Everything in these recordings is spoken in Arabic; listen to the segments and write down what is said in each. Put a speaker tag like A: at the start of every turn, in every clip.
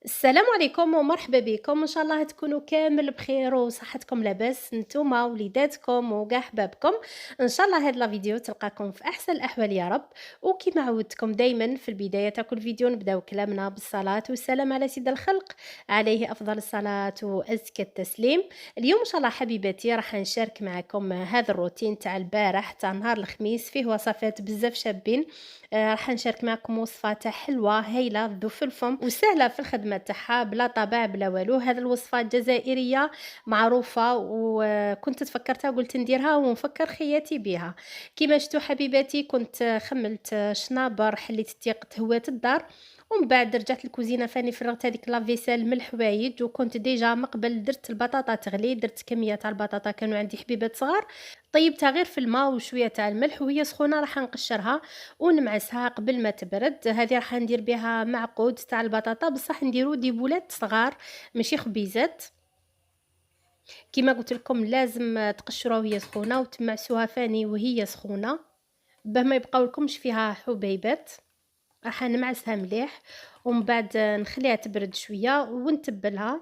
A: السلام عليكم ومرحبا بكم ان شاء الله تكونوا كامل بخير وصحتكم لاباس نتوما وليداتكم وكاع حبابكم. ان شاء الله هاد لا فيديو تلقاكم في احسن الاحوال يا رب. وكما عودتكم دايما في البدايه تاع كل فيديو نبداو كلامنا بالصلاه والسلام على سيد الخلق، عليه افضل الصلاه وازكى التسليم. اليوم ان شاء الله حبيباتي راح نشارك معكم هذا الروتين تاع البارح تاع نهار الخميس، فيه وصفات بزاف شابين. راح نشارك معكم وصفة تاع حلوة هايلة ذو في الفم وسهلة في الخدمة تاعها بلا طبع بلا والو. هذه الوصفة جزائرية معروفة وكنت تفكرتها وقلت نديرها ونفكر خياتي بها. كيما شفتوا حبيباتي كنت خملت شنابر، حليت التيق تهوات الدار، ومن بعد رجعت للكوزينه فاني فرغت هذيك لافيسيل من الحوايج، وكنت ديجا من قبل درت البطاطا تغلي، درت كميه تاع البطاطا كانوا عندي حبيبات صغار، طيبتها غير في الماء وشويه تاع الملح وهي سخونه راح نقشرها ونمعسها قبل ما تبرد. هذه راح ندير بها معقود تاع البطاطا بصح نديرو ديبولات صغار ماشي خبيزات. كيما قلت لكم لازم تقشروها وهي سخونه وتمعسوها فاني وهي سخونه باه ما يبقاو لكمش فيها حبيبات. راح نمعسها مليح ومن بعد نخليها تبرد شويه ونتبلها.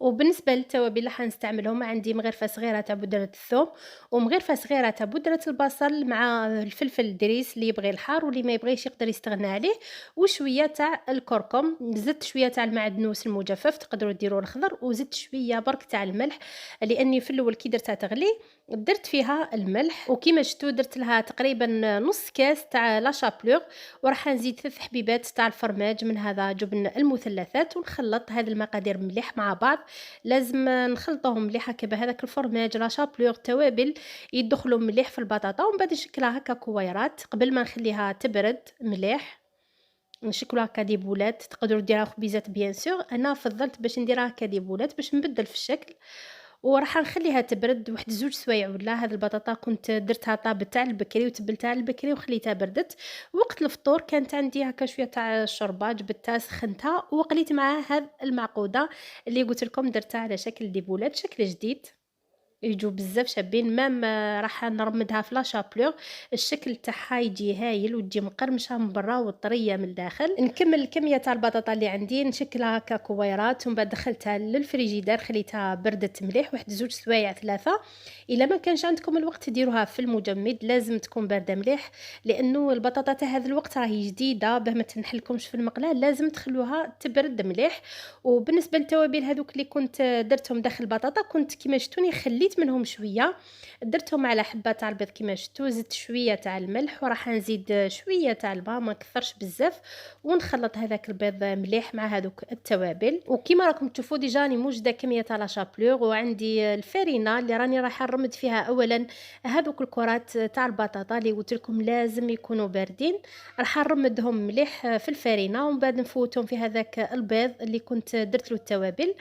A: وبالنسبه للتوابل اللي حنستعملهم عندي مغرفه صغيره تاع بودره الثوم ومغرفه صغيره تاع بودره البصل مع الفلفل الدريس اللي يبغي الحار واللي ما يبغيش يقدر يستغنى عليه، وشويه تاع الكركم، زدت شويه تاع المعدنوس المجفف تقدروا ديروا الخضر، وزدت شويه برك تاع الملح لاني في الاول كي درتها تغلي درت فيها الملح. وكيما شفتوا درت لها تقريبا نص كاس تاع لا شابلور، وراح نزيد 3 حبيبات تاع الفرماج من هذا جبن المثلثات ونخلط هذه المقادير مليح مع بعض. لازم نخلطوهم مليح هكا بهذاك الفرماج لا شابلور التوابل يدخلوا مليح في البطاطا، ومن بعد نشكلها هكا كويرات قبل ما نخليها تبرد مليح. نشكلوها هكا دي بولات، تقدروا ديروها خبيزات بيان سور، انا فضلت باش نديرها هكا دي بولات باش نبدل في الشكل. وراح نخليها تبرد واحد 2 سوايع ولا. هاد البطاطا كنت درتها طابت تاع البكري وتبلتها على البكري وخليتها بردت. وقت الفطور كانت عندي هكا شويه تاع الشوربه جبدتها سخنتها وقليت معاها هاد المعقوده اللي قلت لكم درتها على شكل ديبولات شكل جديد، يجو بزاف شابين. مام راح نرمدها في لاشابلور، الشكل تاعها يجي هايل وتجي مقرمشه من برا وطريه من الداخل. نكمل الكميه تاع البطاطا اللي عندي نشكلها هكا كويرات ومن بعد دخلتها للفريجيدار خليتها بردت مليح واحد 2 سوايع 3. الا ما كانش عندكم الوقت ديروها في المجمد، لازم تكون بارده مليح لانه البطاطا تاع هذا الوقت راهي جديده باه ما تنحلكمش في المقله، لازم تخلوها تبرد مليح. وبالنسبه للتوابل هذوك اللي كنت درتهم داخل البطاطا كنت كيما شفتوني خليت منهم شويه، درتهم على حبه تاع البيض كيما شفتوا، زدت شويه تاع الملح وراح نزيد شويه تاع الماء ما كثرش بزاف، ونخلط هذاك البيض مليح مع هذوك التوابل. وكيما راكم تشوفوا ديجا راني موجده كميه تاع لا شابلور، وعندي الفارينه اللي راني رايحه نرمد فيها اولا هذوك الكرات تاع البطاطا اللي قلت لكم لازم يكونوا باردين. راح نرمدهم مليح في الفارينه ومن بعد نفوتهم في هذاك البيض اللي كنت درت له التوابل،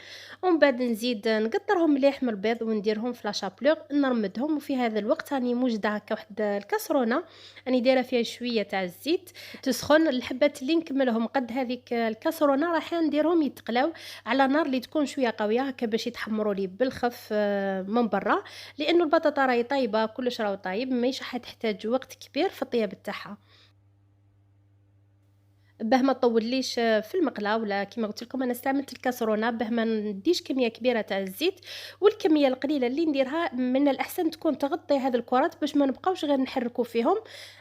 A: ومن بعد نزيد نقطرهم مليح من البيض ونديرهم في لاشابلور نرمدهم. وفي هذا الوقت راني موجده هكا واحد الكاسرونه راني دايره فيها شويه تاع الزيت تسخن. الحبات اللي نكملهم قد هذيك الكاسرونه راح نديرهم يتقلاو على نار اللي تكون شويه قويه هكا باش يتحمروا لي بالخف من برا، لانه البطاطا راهي طايبه كلش راهو طايب ماهيش حتحتاج وقت كبير في الطياب تاعها. باه ما طوليش في المقله ولا كيما قلت لكم انا استعملت الكاسرونه باه ما نديش كميه كبيره تاع الزيت، والكميه القليله اللي نديرها من الاحسن تكون تغطي هذه الكرات باش ما نبقاوش غير نحركوا فيهم،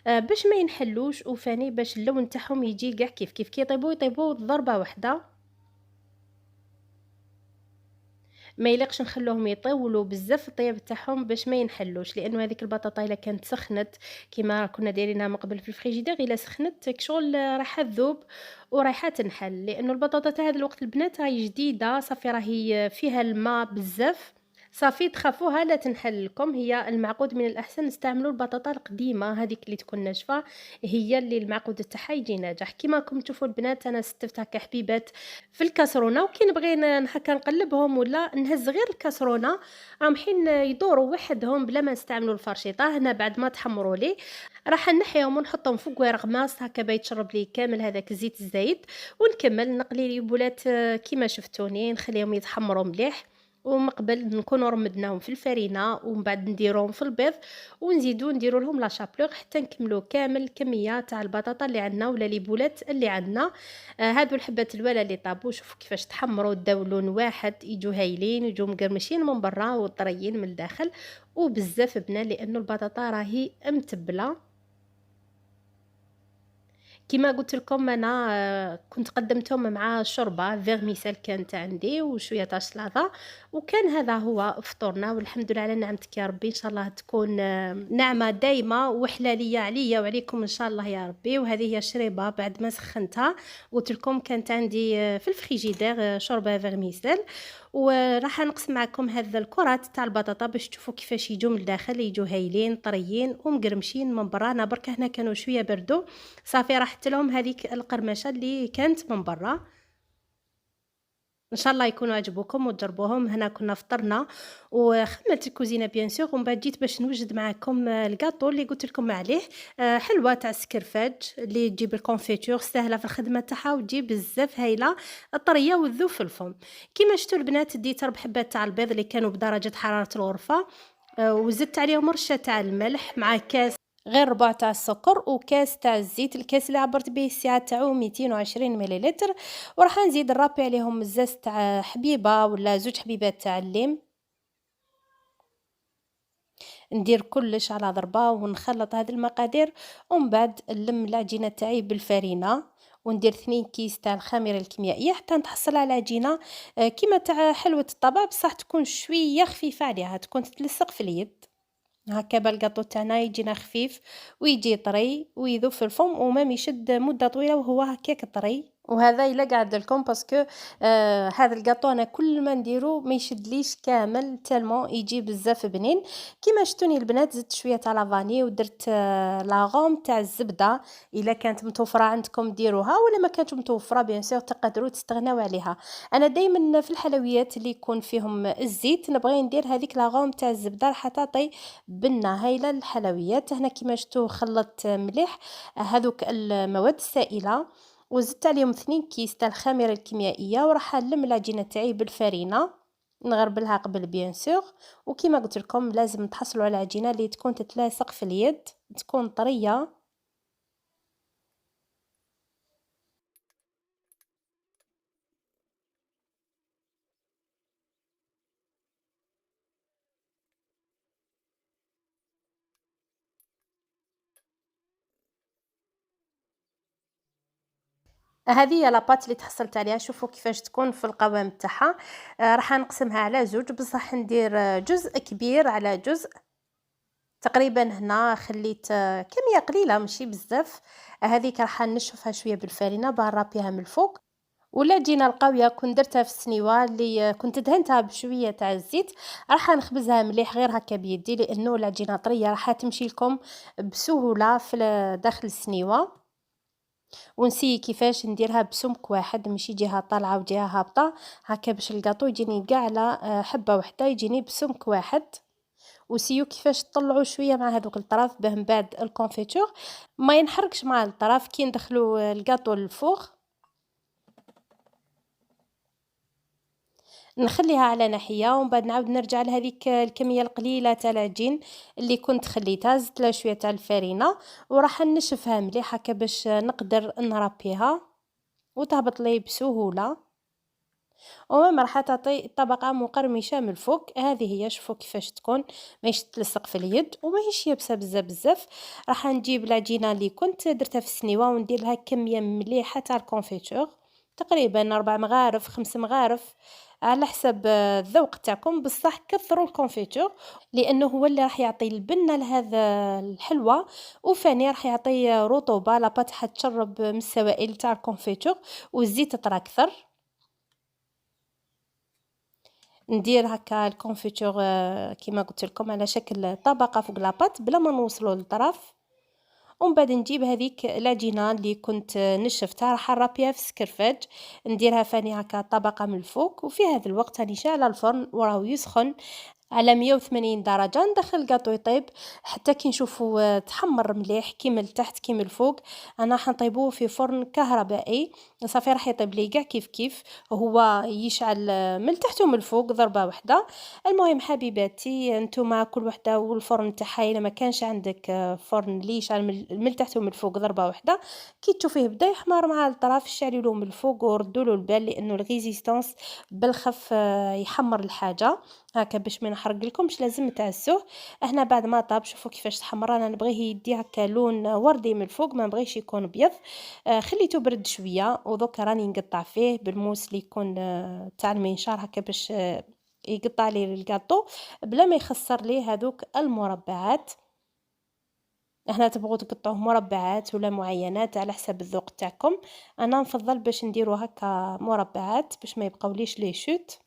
A: باش ما ينحلوش وفاني باش اللون تاعهم يجي كاع كيف كيف كي يطيبوا ضربه واحده. ما يليقش نخلوهم يطولوا بزاف في الطياب تاعهم باش ما ينحلوش، لانه هذيك البطاطا الا كانت سخنت كيما كنا دايرينها من قبل في الفريجيدير الا سخنت كشغل رايحه تذوب ورايحه تنحل، لانه البطاطا تاع هذا الوقت البنات راهي جديده صافي راهي فيها الماء بزاف، صافي تخافوها لا تنحل لكم. هي المعقود من الأحسن نستعملوا البطاطا القديمة هذيك اللي تكون ناشفة، هي اللي المعقود تاعها يجي ناجح. كيما راكم تشوفوا البنات أنا ستفت هكا حبيبات في الكاسرونة، وكي نبغي هكا نقلبهم ولا نهز غير الكاسرونة راهم حين يدوروا وحدهم بلا ما نستعملوا الفرشيطة. هنا بعد ما تحمروا لي راح نحيهم ونحطهم فوق ورق ماس هكا بيتشرب لي كامل هذاك الزيت الزايد، ونكمل نقلي لي بولات كيما شفتوني نخليهم يتحمروا مليح. ومن قبل نكونوا رمدناهم في الفرينة ومن بعد نديروهم في البيض ونزيدو نديرو لهم لا شابلور حتى نكملو كامل الكميه تاع البطاطا اللي عندنا ولا لي بولات اللي عندنا. هادو الحبات الوالا اللي طابو شوفوا كيفاش تحمروا داو لون واحد يجو هايلين يجو مقرمشين من برا وطريين من الداخل وبزاف بنان لانه البطاطا راهي متبله. كيما قلت لكم انا كنت قدمتهم مع شوربه فيرميسيل كانت عندي وشويه تاع سلطه وكان هذا هو فطورنا والحمد لله على نعمتك يا ربي ان شاء الله تكون نعمه دايمه وحلاليه عليا وعليكم ان شاء الله يا ربي. وهذه هي شريبه بعد ما سخنتها قلت لكم كانت عندي في الفريجيدير شوربه فيرميسيل وراح نقسم معكم هذا الكرات تاع البطاطا باش تشوفوا كيفاش يجوا من الداخل يجوا هايلين طريين ومقرمشين من برا. انا برك هنا كانوا شويه بردوا صافي راحت لهم هذيك القرمشه اللي كانت من برا. ان شاء الله يكونوا عجبوكم وتجربوهم. هنا كنا فطرنا وخملت الكوزينه بيان سور ومن بعد جيت باش نوجد معكم الكاطو اللي قلت لكم عليه. حلوه تاع السكرفاج اللي تجيب الكونفيتور سهله في الخدمه تاعها وتجيب بزاف هايله طريه وذوب في الفم. كيما شفتوا البنات ديت 4 حبات تاع البيض اللي كانوا بدرجه حراره الغرفه وزدت عليهم رشه تاع الملح مع كاس غير ربع تاع السكر وكاس تاع الزيت. الكاس اللي عبرت به السعه تاعو 220 مليلتر. وراح نزيد نرابي عليهم الزاز تاع حبيبه ولا 2 حبيبات تاع الليم. ندير كلش على ضربه ونخلط هذه المقادير ومن بعد نلم العجينه تاعي بالفرينه وندير 2 كيس تاع الخميره الكيميائيه حتى نتحصل على عجينه كيما تاع حلوه الطبق بصح تكون شويه خفيفه عليها تكون تتلصق في اليد. هكا بالقاطو تاعنا يجينا خفيف ويجي طري ويذوب في الفم وما يشد مده طويله وهو هكاك طري. وهذا الا قاعد لكم باسكو هذا القاطو انا كل ما نديرو ما يشدليش كامل تالمون يجي بزاف بنين. كيما شتوني البنات زدت شويه تاع لافاني ودرت لاغوم تاع الزبده الا كانت متوفره عندكم ديروها ولا ما كانت متوفره بيان سور تقدروا تستغناو عليها. انا دائما في الحلويات اللي يكون فيهم الزيت نبغي ندير هذيك لاغوم تاع الزبده راح تعطي بنه هايله للحلويات. هنا كيما شفتوا خلطت مليح هذوك المواد السائله وزدت عليهم 2 كيس تاع الخميره الكيميائيه وراح نلم العجينه تاعي بالفرينه نغربلها قبل بيان سور. وكيما قلت لكم لازم تحصلوا على عجينه اللي تكون تتلاصق في اليد تكون طريه. هذه هي لاباط اللي تحصلت عليها شوفوا كيفاش تكون في القوام تاعها. راح نقسمها على زوج بصح ندير جزء كبير على جزء تقريبا. هنا خليت كميه قليله ماشي بزاف. هذيك راح نشفها شويه بالفرينه بنرابيها من الفوق. والعجينه القويه كنت درتها في السنيوه اللي كنت دهنتها بشويه تاع الزيت راح نخبزها مليح غير هكا بيدي لانه العجينه طريه راح تمشي لكم بسهوله في داخل السنيوه. ونسي كيفاش نديرها بسمك واحد ماشي جهه طالعه وجهه هابطه هكا باش الكاطو يجيني كاع على حبه واحده يجيني بسمك واحد. وسيو كيفاش تطلعوا شويه مع هذوك الطراف باه من بعد الكونفيتور ما ينحرقش مع الطراف كي ندخلوا الكاطو للفوغ. نخليها على ناحيه ومن بعد نعاود نرجع لهذيك الكميه القليله تاع العجين اللي كنت خليتها زدت لها شويه تاع الفرينه وراح نشفها مليح هكا باش نقدر نربيها وتهبط لي بسهوله ومام راح تعطي طبقه مقرمشه من الفوق. هذه هي شوفوا كيفاش تكون ماهيش تلصق في اليد وماهيش يابسه بزاف بزاف. راح نجيب العجينه اللي كنت درتها في السنيوه وندير لها كميه مليحه تاع الكونفيتور تقريبا 4 مغارف 5 مغارف على حسب الذوق تاعكم بصح كثروا الكونفيتور لانه هو اللي راح يعطي البنه لهذا الحلوه وفاني راح يعطي رطوبه لاباط حتشرب من السوائل تاع الكونفيتور والزيت طرى اكثر. ندير هكا الكونفيتور كيما قلت لكم على شكل طبقه فوق لاباط بلا ما نوصلوا للطرف. ومن بعد نجيب هذيك العجينه اللي كنت نشفتها راح نرابيها في السكرفاج نديرها فاني هكا طبقه من الفوق وفي هذا الوقت راني شاعله الفرن وراهو يسخن. على 180 درجة، ندخل الكاطو يطيب حتى كي نشوفو تحمر مليح كي من التحت كي من الفوق. أنا راح نطيبوه في فرن كهربائي، صافي راح يطيب لي كاع كيف كيف، هو يشعل من التحت ومن الفوق ضربة واحدة. المهم حبيباتي نتوما كل وحدة والفرن تاعها، إلا ما كانش عندك فرن اللي يشعل من التحت ومن الفوق ضربة واحدة، كي تشوفيه بدا يحمر مع الطرف شعليلو من الفوق وردوا البال، لأنه الريزيستانس بالخف يحمر الحاجة هاكا باش ما نحرقلكمش، لازم تعسوه. هنا بعد ما طاب شوفوا كيفاش تحمر، انا نبغيه يدي هكا لون وردي من الفوق، ما نبغيش يكون ابيض. خليته برد شويه ودوك راني نقطع فيه بالموس اللي يكون تاع المنشار هكا باش يقطع لي الكاطو بلا ما يخسر ليه هذوك المربعات. هنا تبغوا تقطعوه مربعات ولا معينات على حسب الذوق تاعكم، انا نفضل باش نديرو هكا مربعات باش ما يبقاوليش لي شوت.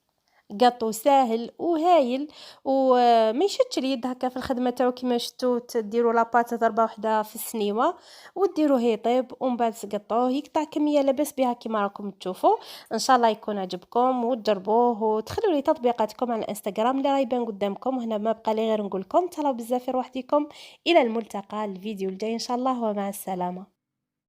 A: قطو ساهل وهايل وما يشدش اليد هكا في الخدمه تاعو، كيما شفتوا تديروا لاباط ضربه واحده في السنيوه وديروه يطيب ومن بعد تقطعوه يقطع كميه لاباس بها كيما راكم تشوفوا. ان شاء الله يكون عجبكم وتجربوه وتخلوا لي تطبيقاتكم على الانستغرام اللي راه يبان قدامكم هنا. ما بقى لي غير نقول لكم تهلاو بزاف في روحتكم، الى الملتقى الفيديو الجاي ان شاء الله ومع السلامه.